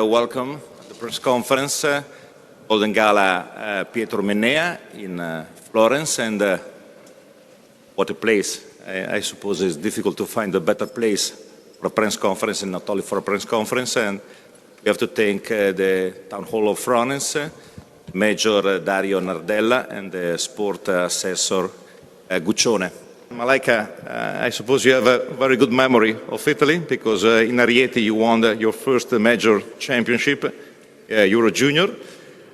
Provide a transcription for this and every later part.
Welcome at the press conference, Golden Gala Pietro Mennea in Florence, and what a place. I suppose it's difficult to find a better place for a press conference, and not only for a press conference. And we have to thank the Town Hall of Florence, Major Dario Nardella, and the sport assessor Guccione. Malaika, I suppose you have a very good memory of Italy, because in Ariete you won your first major championship, Euro Junior,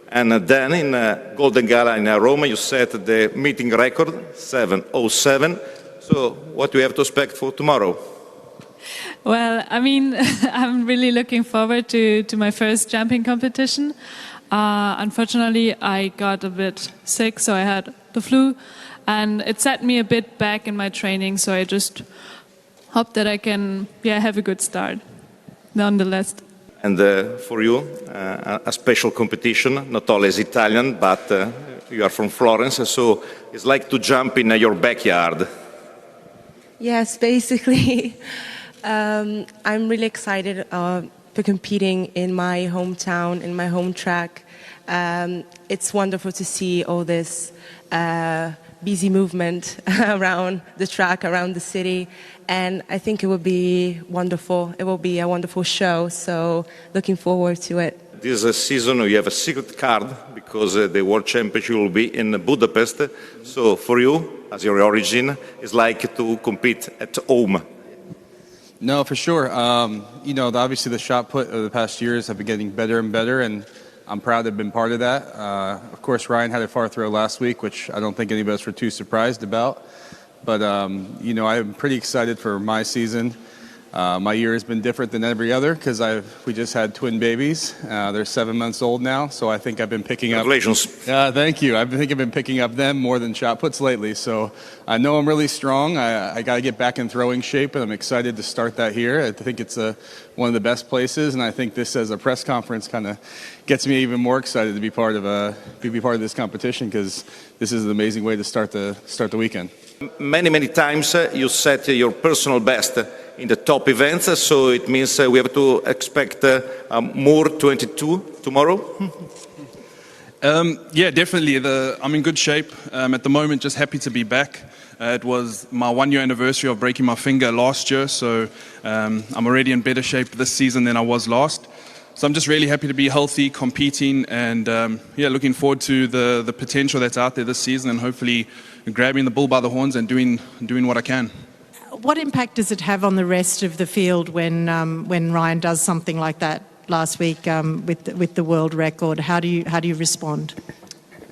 and then in Golden Gala in Rome you set the meeting record, 7:07. So what do we have to expect for tomorrow? Well, I mean, I'm really looking forward to my first jumping competition. Unfortunately, I got a bit sick, so I had the flu. And it set me a bit back in my training, so I just hope that I can have a good start, nonetheless. And for you, a special competition, not only as Italian, but you are from Florence, so it's like to jump in your backyard. Yes, basically. I'm really excited for competing in my hometown, in my home track. It's wonderful to see all this busy movement around the track, around the city, and I think it will be wonderful. It will be a wonderful show, so looking forward to it. This season you have a secret card, because the World Championship will be in Budapest, so for you, as your origin, it's like to compete at home. No, for sure. Obviously the shot put over the past years have been getting better and better, and I'm proud to have been part of that. Of course, Ryan had a far throw last week, which I don't think any of us were too surprised about. But, I'm pretty excited for my season. My year has been different than every other, because we just had twin babies. They're 7 months old now, so I think I've been picking up... Congratulations. Thank you. I think I've been picking up them more than shot puts lately. So I know I'm really strong. I got to get back in throwing shape, and I'm excited to start that here. I think it's one of the best places, and I think this as a press conference kind of gets me even more excited to be part of this competition, because this is an amazing way to start the weekend. Many times you set your personal best in the top events, so it means we have to expect more 22 tomorrow? Yeah, definitely. I'm in good shape. At the moment, just happy to be back. It was my 1-year anniversary of breaking my finger last year, so I'm already in better shape this season than I was last. So I'm just really happy to be healthy, competing, and looking forward to the potential that's out there this season, and hopefully grabbing the bull by the horns and doing what I can. What impact does it have on the rest of the field when Ryan does something like that last week with the world record? How do you respond?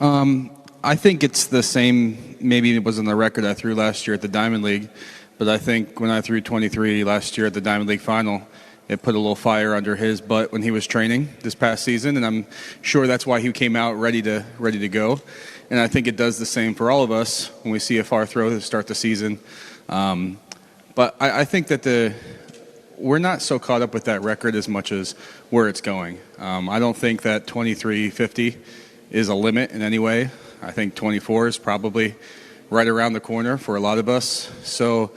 I think it's the same. Maybe it wasn't the record I threw last year at the Diamond League, but I think when I threw 23 last year at the Diamond League final, it put a little fire under his butt when he was training this past season, and I'm sure that's why he came out ready to go. And I think it does the same for all of us when we see a far throw to start the season. But I think that we're not so caught up with that record as much as where it's going. I don't think that 23.50 is a limit in any way. I think 24 is probably right around the corner for a lot of us. So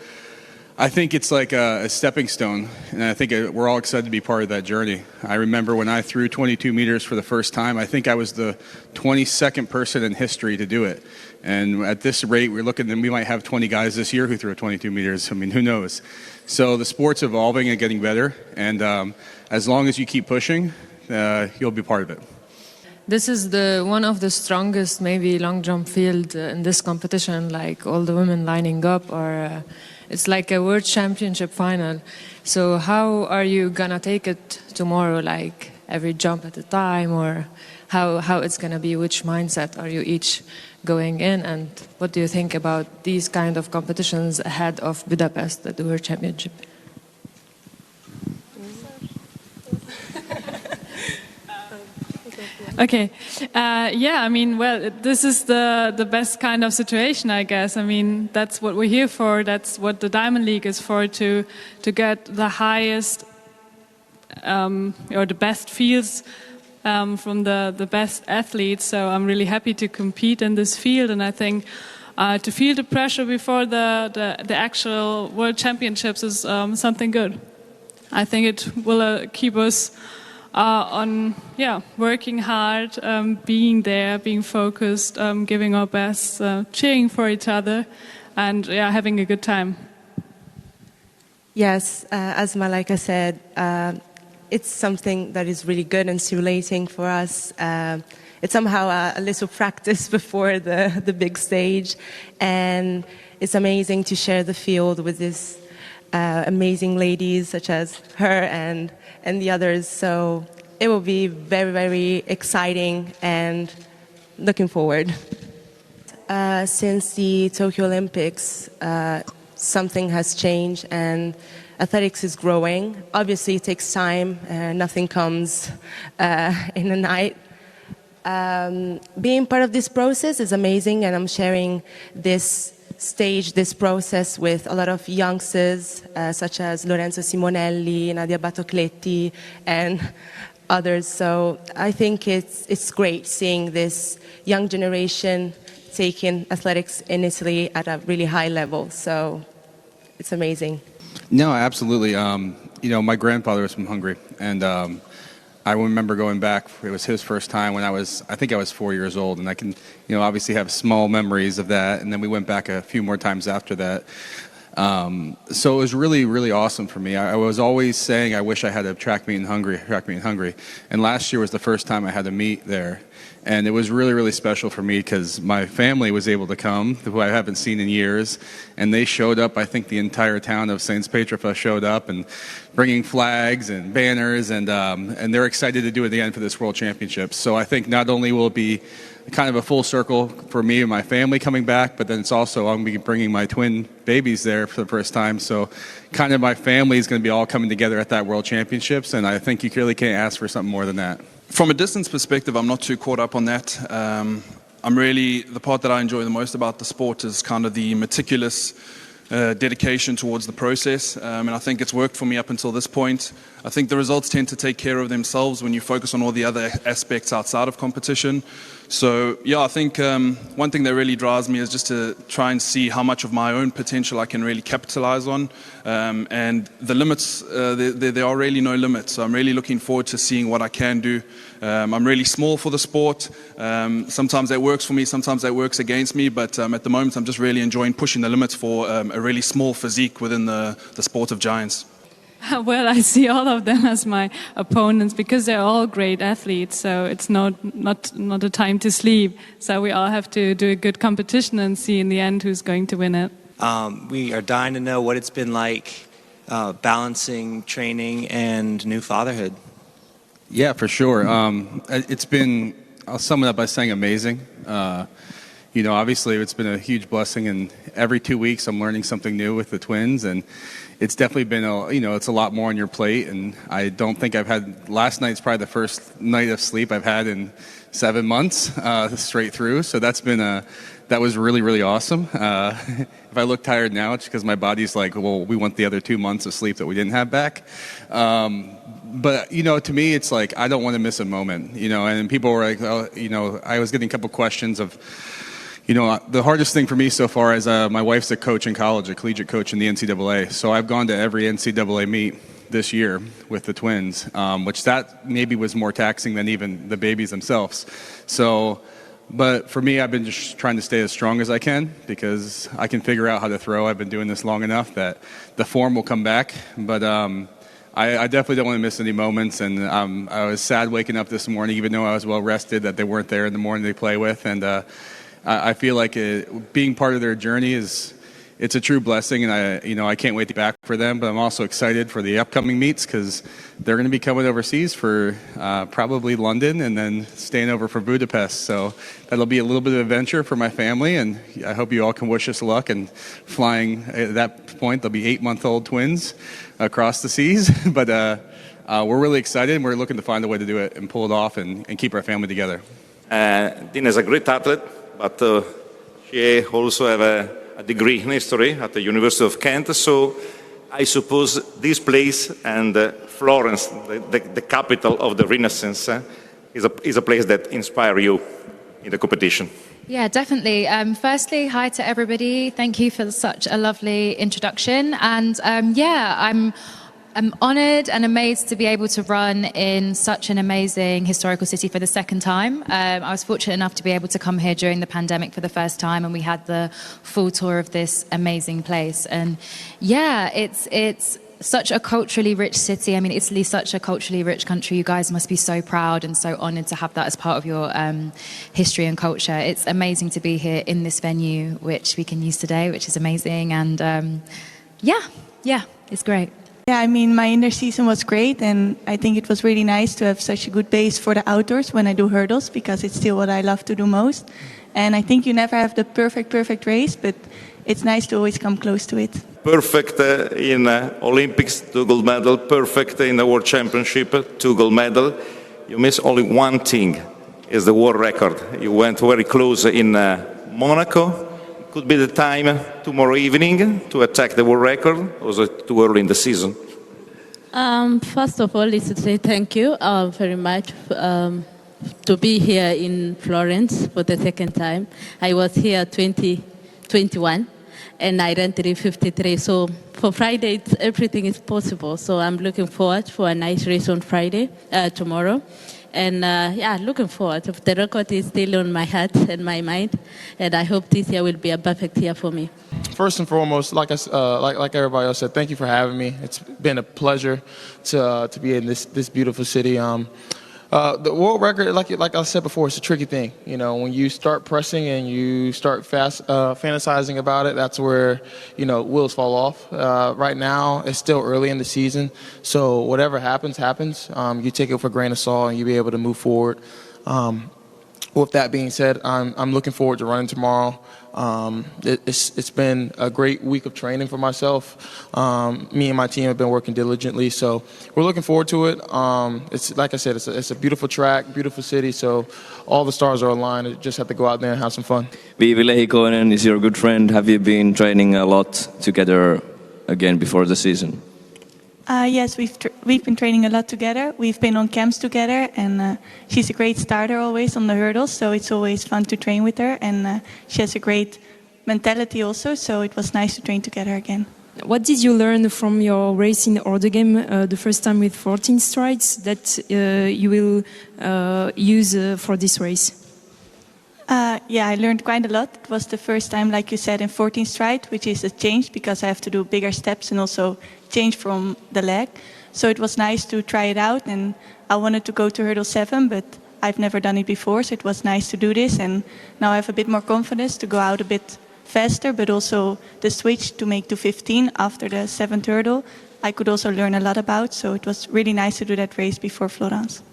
I think it's like a stepping stone, and I think we're all excited to be part of that journey. I remember when I threw 22 meters for the first time, I think I was the 22nd person in history to do it. And at this rate, we're looking, and we might have 20 guys this year who throw 22 meters. I mean, who knows? So the sport's evolving and getting better, and as long as you keep pushing, you'll be part of it. This is one of the strongest, maybe, long jump field in this competition, like all the women lining up, or it's like a world championship final. So how are you gonna take it tomorrow, like every jump at a time, or how it's gonna be? Which mindset are you each going in, and what do you think about these kind of competitions ahead of Budapest, the World Championship? Okay. This is the best kind of situation, I guess. I mean, that's what we're here for. That's what the Diamond League is for, to get the highest or the best fields from the best athletes. So I'm really happy to compete in this field, and I think to feel the pressure before the actual World Championships is something good. I think it will keep us are on working hard, being there, being focused, giving our best, cheering for each other, and having a good time. Yes, as Malaika said, it's something that is really good and stimulating for us. It's somehow a little practice before the big stage, and it's amazing to share the field with these amazing ladies such as her and the others. So it will be very, very exciting and looking forward. Since the Tokyo Olympics, something has changed and athletics is growing. Obviously, it takes time. Nothing comes in a night. Being part of this process is amazing, and I'm sharing this stage, this process with a lot of youngsters, such as Lorenzo Simonelli, Nadia Batocletti, and others. So I think it's great seeing this young generation taking athletics in Italy at a really high level. So it's amazing. No, absolutely. My grandfather was from Hungary, and I remember going back. It was his first time when I think I was 4 years old, and I can, obviously have small memories of that. And then we went back a few more times after that. So it was really, really awesome for me. I was always saying I wish I had a track meet in Hungary. And last year was the first time I had a meet there. And it was really, really special for me because my family was able to come, who I haven't seen in years. And they showed up. I think the entire town of St. Petrofa showed up and bringing flags and banners. And they're excited to do it again for this World Championships. So I think not only will it be kind of a full circle for me and my family coming back, but then it's also I'm going to be bringing my twin babies there for the first time. So kind of my family is going to be all coming together at that World Championships, and I think you really can't ask for something more than that. From a distance perspective, I'm not too caught up on that. The part that I enjoy the most about the sport is kind of the meticulous dedication towards the process, and I think it's worked for me up until this point. I think the results tend to take care of themselves when you focus on all the other aspects outside of competition. So I think one thing that really drives me is just to try and see how much of my own potential I can really capitalize on, and the limits, there are really no limits. So I'm really looking forward to seeing what I can do. I'm really small for the sport. Sometimes that works for me, sometimes that works against me, but at the moment I'm just really enjoying pushing the limits for a really small physique within the sport of giants. Well, I see all of them as my opponents because they're all great athletes. So it's not a time to sleep. So we all have to do a good competition and see in the end who's going to win it. We are dying to know what it's been like balancing training and new fatherhood. Yeah, for sure. It's been, I'll sum it up by saying amazing. Obviously it's been a huge blessing, and every 2 weeks I'm learning something new with the twins, and it's definitely been it's a lot more on your plate, and I don't think last night's probably the first night of sleep I've had in 7 months straight through. So that was really, really awesome. If I look tired now, it's because my body's like, well, we want the other 2 months of sleep that we didn't have back. But, to me, it's like, I don't want to miss a moment, and people were like, I was getting a couple questions of, the hardest thing for me so far is my wife's a coach in college, a collegiate coach in the NCAA. So I've gone to every NCAA meet this year with the twins, which that maybe was more taxing than even the babies themselves. So, but for me, I've been just trying to stay as strong as I can because I can figure out how to throw. I've been doing this long enough that the form will come back. But I definitely don't want to miss any moments. And I was sad waking up this morning, even though I was well rested, that they weren't there in the morning they play with. And I feel like being part of their journey it's a true blessing, and I can't wait to be back for them. But I'm also excited for the upcoming meets because they're going to be coming overseas for probably London and then staying over for Budapest. So that'll be a little bit of adventure for my family, and I hope you all can wish us luck in flying. At that point, they'll be 8-month-old twins across the seas. But we're really excited, and we're looking to find a way to do it and pull it off and keep our family together. Dina is a great athlete, but she also have a degree in history at the University of Kent. So I suppose this place and Florence, the capital of the Renaissance, is a place that inspires you in the competition. Yeah, definitely. Firstly, hi to everybody. Thank you for such a lovely introduction. And I'm I'm honoured and amazed to be able to run in such an amazing historical city for the second time. I was fortunate enough to be able to come here during the pandemic for the first time, and we had the full tour of this amazing place. And yeah, it's such a culturally rich city. I mean, Italy's such a culturally rich country. You guys must be so proud and so honoured to have that as part of your history and culture. It's amazing to be here in this venue, which we can use today, which is amazing. And yeah, it's great. Yeah, I mean, my inner season was great, and I think it was really nice to have such a good base for the outdoors when I do hurdles, because it's still what I love to do most. And I think you never have the perfect race, but it's nice to always come close to it. Perfect in Olympics, 2 gold medal. Perfect in the World Championship, 2 gold medal. You miss only one thing, is the world record. You went very close in Monaco. Could be the time tomorrow evening to attack the world record, or was it too early in the season? First of all, is to say thank you very much to be here in Florence for the second time. I was here 2021 and I ran 3:53. So for Friday, everything is possible. So I'm looking forward for a nice race on Friday, tomorrow. And looking forward. The record is still on my heart and my mind, and I hope this year will be a perfect year for me. First and foremost, like everybody else said, thank you for having me. It's been a pleasure to be in this beautiful city. The world record, like I said before, it's a tricky thing. You know, when you start pressing and you start fantasizing about it, that's where, wheels fall off. Right now, it's still early in the season, so whatever happens. You take it with a grain of salt and you be able to move forward. With that being said, I'm looking forward to running tomorrow. It's been a great week of training for myself. Me and my team have been working diligently, so we're looking forward to it. It's like I said, it's a beautiful track, beautiful city, so all the stars are aligned. You just have to go out there and have some fun. Viivi Lehikoinen is your good friend. Have you been training a lot together again before the season? Yes, we've been training a lot together. We've been on camps together, and she's a great starter always on the hurdles, so it's always fun to train with her. And she has a great mentality also, so it was nice to train together again. What did you learn from your race in Ordegem the first time with 14 strides that you will use for this race? I learned quite a lot. It was the first time, like you said, in 14 stride, which is a change because I have to do bigger steps and also change from the leg. So it was nice to try it out, and I wanted to go to hurdle 7, but I've never done it before, so it was nice to do this. And now I have a bit more confidence to go out a bit faster, but also the switch to make to 15 after the 7th hurdle, I could also learn a lot about. So it was really nice to do that race before Florence.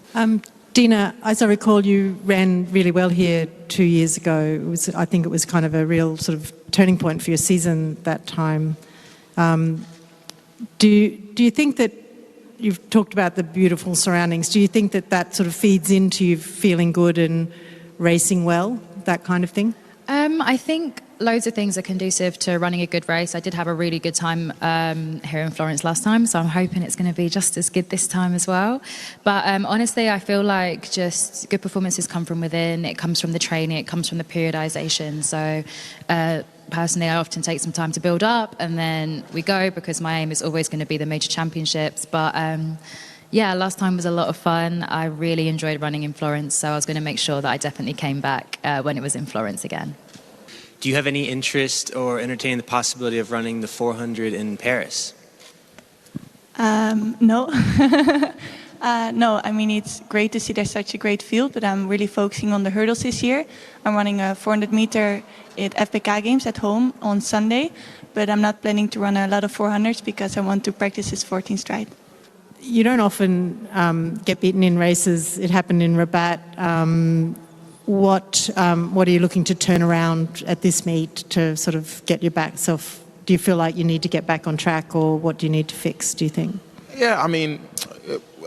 Dina, as I recall, you ran really well here 2 years ago. I think it was kind of a real sort of turning point for your season that time. Do you think that you've talked about the beautiful surroundings? Do you think that sort of feeds into you feeling good and racing well, that kind of thing? I think loads of things are conducive to running a good race. I did have a really good time here in Florence last time, so I'm hoping it's going to be just as good this time as well. But honestly, I feel like just good performances come from within. It comes from the training, it comes from the periodization. So personally, I often take some time to build up and then we go, because my aim is always going to be the major championships. But last time was a lot of fun. I really enjoyed running in Florence, so I was going to make sure that I definitely came back when it was in Florence again. Do you have any interest or entertain the possibility of running the 400 in Paris? No. No, I mean, it's great to see there's such a great field, but I'm really focusing on the hurdles this year. I'm running a 400 meter at FPK Games at home on Sunday, but I'm not planning to run a lot of 400s because I want to practice this 14 stride. You don't often get beaten in races. It happened in Rabat. What are you looking to turn around at this meet to sort of get your back self? Do you feel like you need to get back on track, or what do you need to fix, do you think? Yeah, I mean,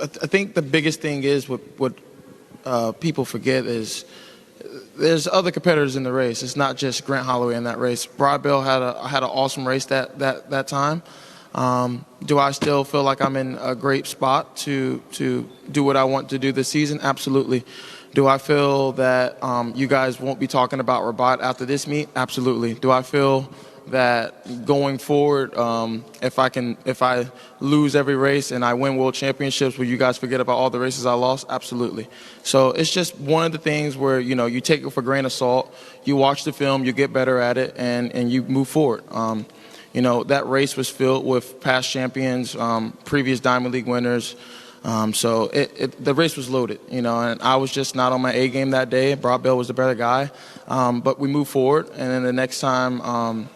I think the biggest thing is what people forget is there's other competitors in the race. It's not just Grant Holloway in that race. Broadbell had an awesome race that time. Do I still feel like I'm in a great spot to do what I want to do this season? Absolutely. Do I feel that you guys won't be talking about Rabat after this meet? Absolutely. Do I feel that going forward, if I lose every race and I win world championships, will you guys forget about all the races I lost? Absolutely. So it's just one of the things where, you take it for a grain of salt. You watch the film, you get better at it, and you move forward. That race was filled with past champions, previous Diamond League winners. So the race was loaded, and I was just not on my A game that day. Brock Bell was the better guy. But we moved forward, and then the next time,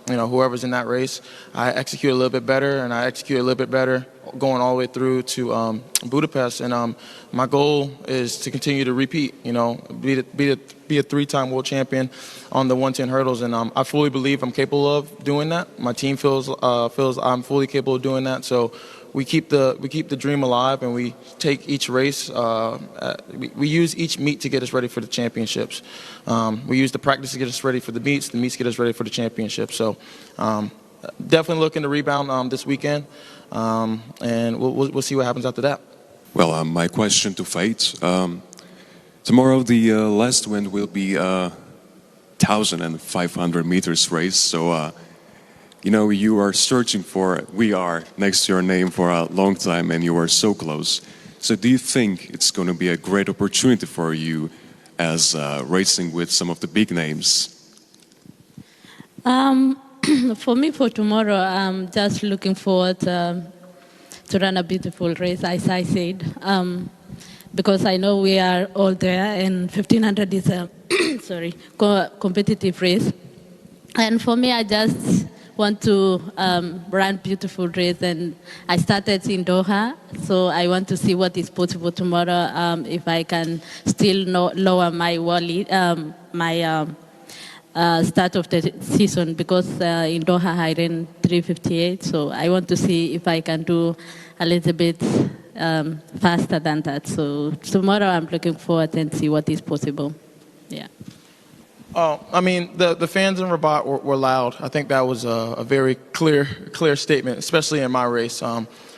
whoever's in that race, I execute a little bit better, and I execute a little bit better going all the way through to Budapest. And my goal is to continue to repeat, be a three-time world champion on the 110 hurdles. And I fully believe I'm capable of doing that. My team feels I'm fully capable of doing that. So we keep the dream alive, and we take each race. We use each meet to get us ready for the championships. We use the practice to get us ready for the meets get us ready for the championships. So definitely looking to rebound this weekend, and we'll see what happens after that. Well, my question to Fate. Tomorrow the last event will be 1,500 meters race. So. You are searching for, we are next to your name for a long time, and you are so close. So do you think it's going to be a great opportunity for you as racing with some of the big names? For me, for tomorrow, I'm just looking forward to run a beautiful race, as I said, because I know we are all there, and 1,500 is a competitive race. And for me, I just want to run beautiful race, and I started in Doha, so I want to see what is possible tomorrow, if I can still lower my start of the season, because in Doha I ran 3:58, so I want to see if I can do a little bit faster than that. So tomorrow I'm looking forward and see what is possible. Yeah. The fans in Rabat were loud. I think that was a very clear statement, especially in my race.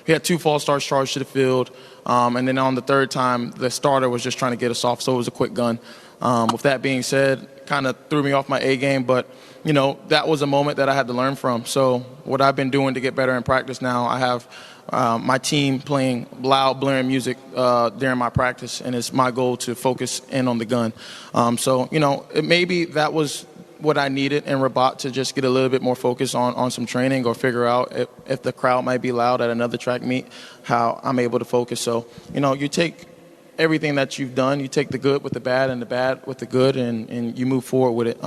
We had 2 false starts charged to the field, and then on the third time, the starter was just trying to get us off, so it was a quick gun. With that being said, kind of threw me off my A game, but that was a moment that I had to learn from. So what I've been doing to get better in practice now, I have my team playing loud, blaring music during my practice, and it's my goal to focus in on the gun. Maybe that was what I needed in Rabat, to just get a little bit more focus on some training, or figure out if the crowd might be loud at another track meet, how I'm able to focus. So, you take everything that you've done, you take the good with the bad and the bad with the good, and you move forward with it.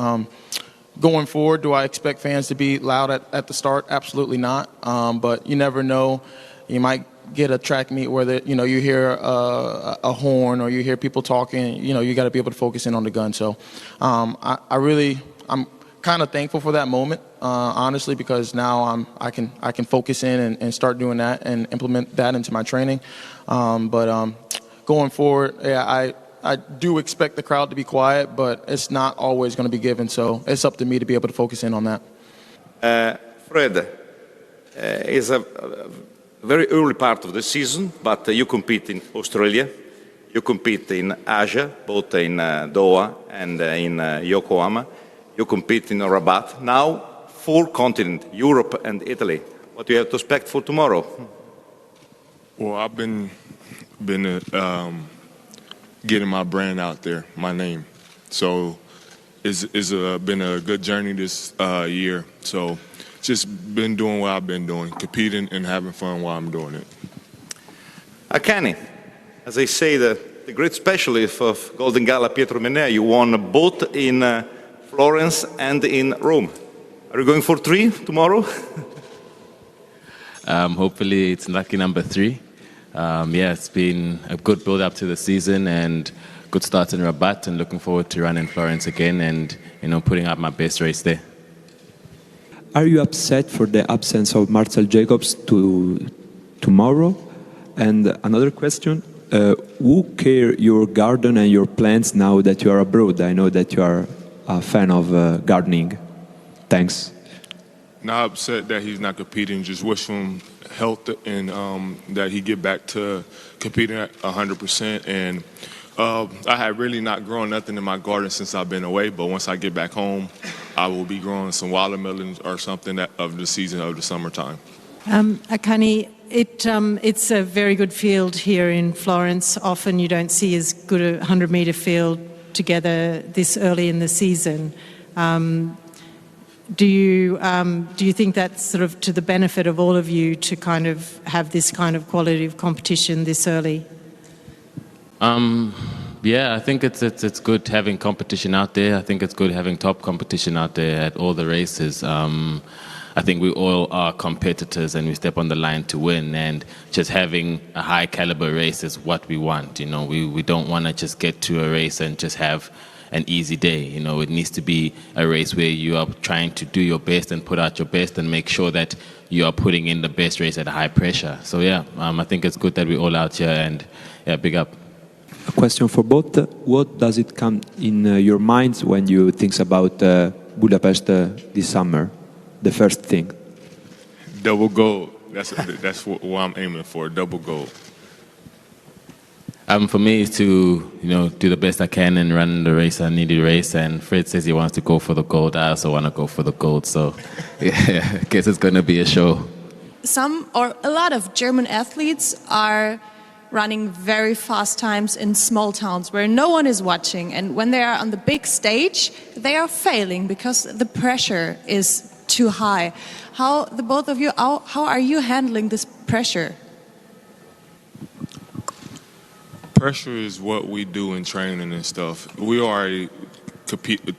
Going forward, do I expect fans to be loud at the start? Absolutely not. But you never know. You might get a track meet where you hear a horn, or you hear people talking. You got to be able to focus in on the gun. So I'm kind of thankful for that moment, honestly, because now I can focus in and start doing that and implement that into my training. But going forward, yeah, I do expect the crowd to be quiet, but it's not always going to be given. So it's up to me to be able to focus in on that. Fred, is a very early part of the season, but you compete in Australia, you compete in Asia, both in Doha and in Yokohama, you compete in Rabat. Now, 4 continents, Europe and Italy. What do you have to expect for tomorrow? Well, I've been getting my brand out there, my name. So it's been a good journey this year. So just been doing what I've been doing, competing and having fun while I'm doing it. Akani, as I say, the great specialist of Golden Gala, Pietro Mennea, you won both in Florence and in Rome. Are you going for 3 tomorrow? Hopefully it's lucky number 3. It's been a good build-up to the season and good start in Rabat, and looking forward to running Florence again and putting up my best race there. Are you upset for the absence of Marcel Jacobs tomorrow? And another question, who care your garden and your plants now that you are abroad? I know that you are a fan of gardening. Thanks. Not upset that he's not competing, just wish him health and that he get back to competing at 100%. And I had really not grown nothing in my garden since I've been away, but once I get back home, I will be growing some watermelons or something of the season of the summertime. Akani, it's a very good field here in Florence. Often you don't see as good a 100-metre field together this early in the season. Do you think that's sort of to the benefit of all of you to kind of have this kind of quality of competition this early? Yeah, I think it's good having competition out there. I think it's good having top competition out there at all the races. I think we all are competitors and we step on the line to win, and just having a high caliber race is what we want. You know, we don't want to just get to a race and just have an easy day. You know, it needs to be a race where you are trying to do your best and put out your best and make sure that you are putting in the best race at high pressure. So yeah, I think it's good that we're all out here, and yeah, big up. A question for both. What does it come in your minds when you think about Budapest this summer? The first thing. Double gold. That's what I'm aiming for. Double gold. For me, it's to do the best I can and run the race I need to race. And Fred says he wants to go for the gold. I also want to go for the gold. So yeah, I guess it's going to be a show. Some or a lot of German athletes are running very fast times in small towns where no one is watching, and when they are on the big stage they are failing because the pressure is too high. How the both of you, how are you handling this pressure? Pressure is what we do in training and stuff. We are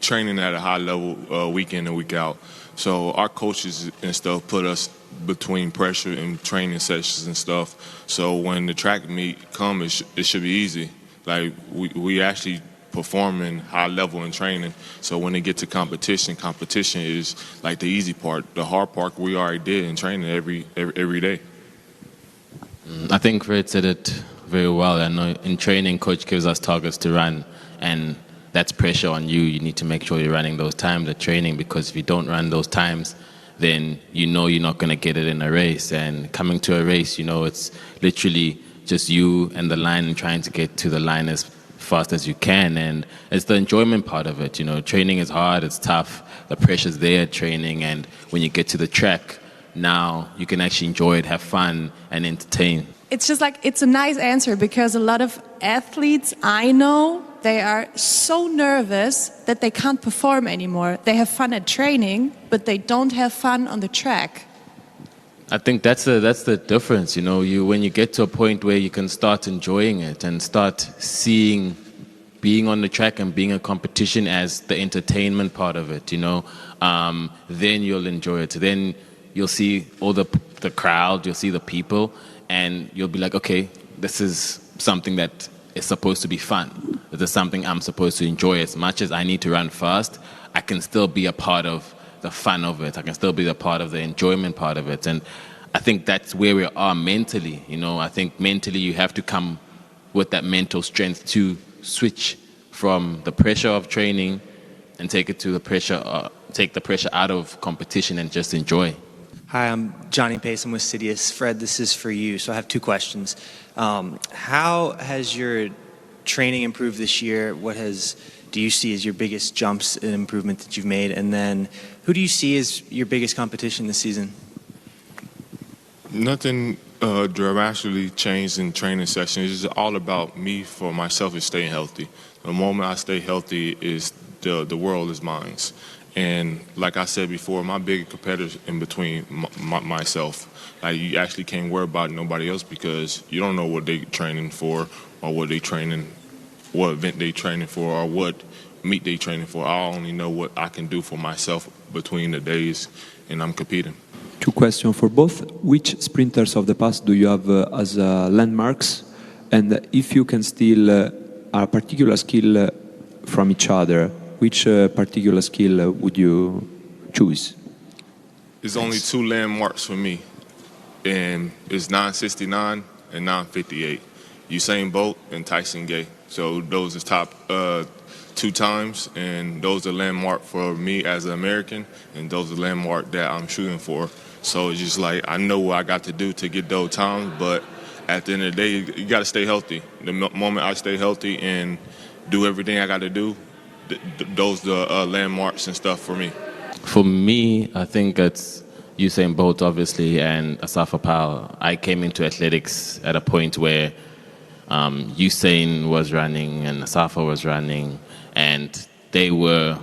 training at a high level week in and week out, so our coaches and stuff put us between pressure and training sessions and stuff. So when the track meet comes, it should be easy. Like we actually performing high level in training. So when they get to competition is like the easy part. The hard part we already did in training every day. I think Fred said it very well. I know in training, coach gives us targets to run, and that's pressure on you. You need to make sure you're running those times at training, because if you don't run those times, then you know you're not going to get it in a race. And coming to a race, it's literally just you and the line and trying to get to the line as fast as you can. And it's the enjoyment part of it. Training is hard, it's tough, the pressure's there at training, and when you get to the track, now you can actually enjoy it, have fun, and entertain. It's just like, it's a nice answer, because a lot of athletes I know, they are so nervous that they can't perform anymore. They have fun at training, but they don't have fun on the track. I think that's the difference. When you get to a point where you can start enjoying it and start seeing being on the track and being a competition as the entertainment part of it, then you'll enjoy it. Then you'll see all the crowd, you'll see the people, and you'll be like, okay, this is something that is supposed to be fun. This is something I'm supposed to enjoy. As much as I need to run fast, I can still be a part of the fun of it. I can still be a part of the enjoyment part of it. And I think that's where we are mentally. I think mentally you have to come with that mental strength to switch from the pressure of training and take the pressure out of competition and just enjoy. Hi, I'm Johnny Pace. I'm with Sidious. Fred, this is for you. So I have two questions. How has your training improved this year? What do you see as your biggest jumps and improvement that you've made? And then who do you see as your biggest competition this season? Nothing dramatically changed in training sessions. It's all about me, for myself, is staying healthy. The moment I stay healthy, is the world is mine. And like I said before, my big competitor in between myself. Like, you actually can't worry about nobody else, because you don't know what they training for, or what event they training for, or what meet they training for. I only know what I can do for myself between the days, and I'm competing. Two questions for both. Which sprinters of the past do you have as landmarks? And if you can steal a particular skill from each other, which particular skill would you choose? There's only two landmarks for me, and it's 969 and 958. Usain Bolt and Tyson Gay. So those are top 2 times, and those are landmark for me as an American, and those are landmark that I'm shooting for. So it's just like, I know what I got to do to get those times, but at the end of the day, you got to stay healthy. The moment I stay healthy and do everything I got to do, those are landmarks and stuff for me. For me, I think it's Usain Bolt, obviously, and Asafa Powell. I came into athletics at a point where Usain was running and Asafa was running, and they were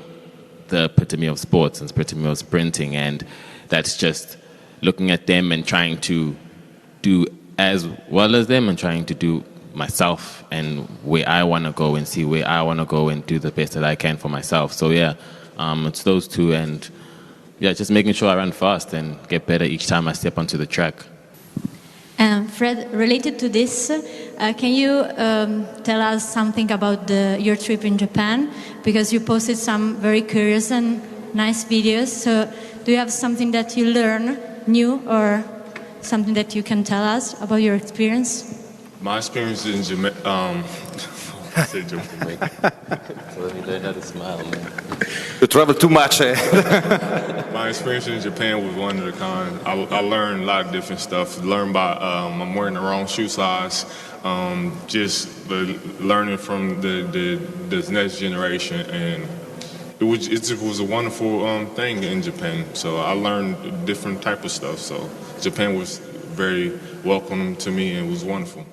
the epitome of sports and epitome of sprinting. And that's just looking at them and trying to do as well as them and trying to do myself and where I want to go and see where I want to go and do the best that I can for myself. So yeah, it's those two, and yeah, just making sure I run fast and get better each time I step onto the track. Fred, related to this, can you tell us something about your trip in Japan? Because you posted some very curious and nice videos. So do you have something that you learn new or something that you can tell us about your experience? My experience in Jamaica. So let me learn how to smile, man. You travel too much. My experience in Japan was one of the kind. I learned a lot of different stuff. Learned by I'm wearing the wrong shoe size. Just learning from the next generation, and it was a wonderful thing in Japan. So I learned different type of stuff. So Japan was very welcoming to me and it was wonderful.